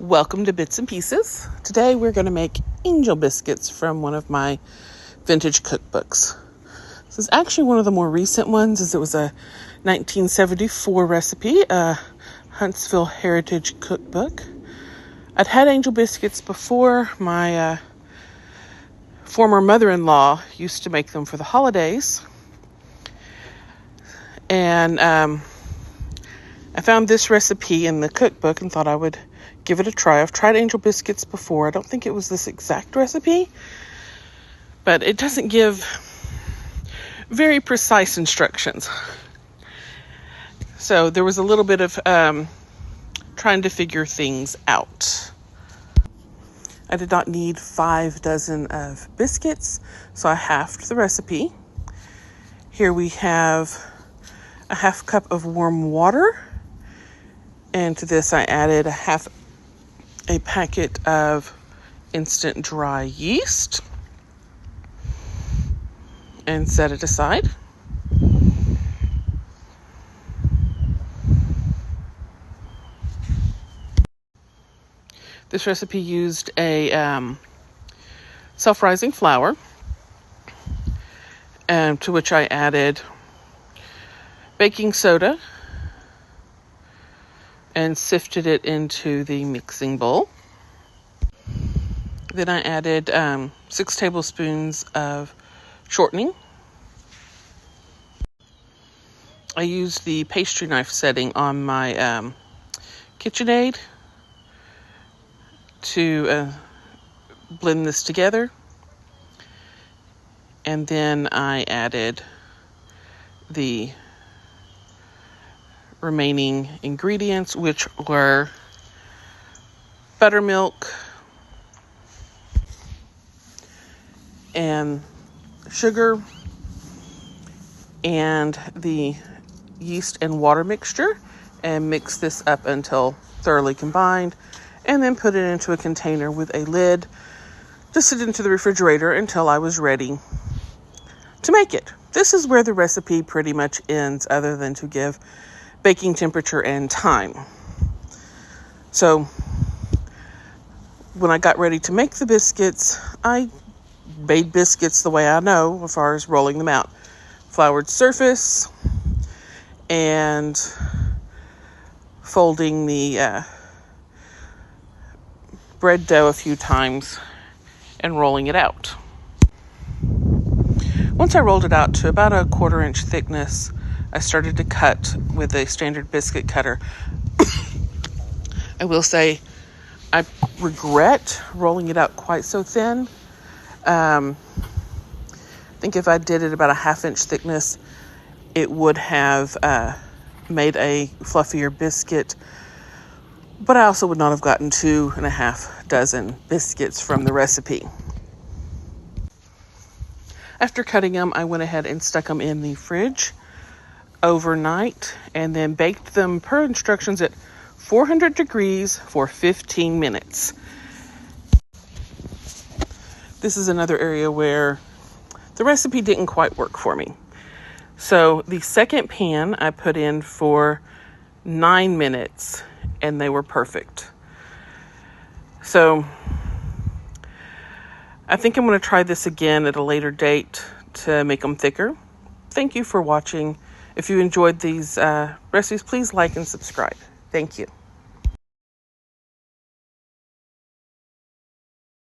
Welcome to Bits and Pieces. Today we're going to make Angel Biscuits from one of my vintage cookbooks. This is actually one of the more recent ones, as it was a 1974 recipe, a Huntsville Heritage Cookbook. I'd had Angel Biscuits before. My former mother-in-law used to make them for the holidays. And I found this recipe in the cookbook and thought I would give it a try. I've tried Angel Biscuits before. I don't think it was this exact recipe, but it doesn't give very precise instructions. So there was a little bit of trying to figure things out. I did not need 5 dozen of biscuits, so I halved the recipe. Here we have a half cup of warm water, and to this I added a packet of instant dry yeast and set it aside. This recipe used a self-rising flour, to which I added baking soda and sifted it into the mixing bowl. Then I added 6 tablespoons of shortening. I used the pastry knife setting on my KitchenAid to blend this together. And then I added the remaining ingredients, which were buttermilk and sugar and the yeast and water mixture, and mix this up until thoroughly combined, and then put it into a container with a lid to sit into the refrigerator until I was ready to make it. This is where the recipe pretty much ends, other than to give baking temperature and time. So when I got ready to make the biscuits, I made biscuits the way I know as far as rolling them out. Floured surface and folding the bread dough a few times and rolling it out. Once I rolled it out to about a 1/4 inch thickness, I started to cut with a standard biscuit cutter. I will say I regret rolling it out quite so thin. I think if I did it about a 1/2 inch thickness, it would have made a fluffier biscuit, but I also would not have gotten 2.5 dozen biscuits from the recipe. After cutting them, I went ahead and stuck them in the fridge overnight and then baked them per instructions at 400 degrees for 15 minutes. This is another area where the recipe didn't quite work for me. So the second pan I put in for 9 minutes and they were perfect. So I think I'm going to try this again at a later date to make them thicker. Thank you for watching. If you enjoyed these recipes, please like and subscribe. Thank you.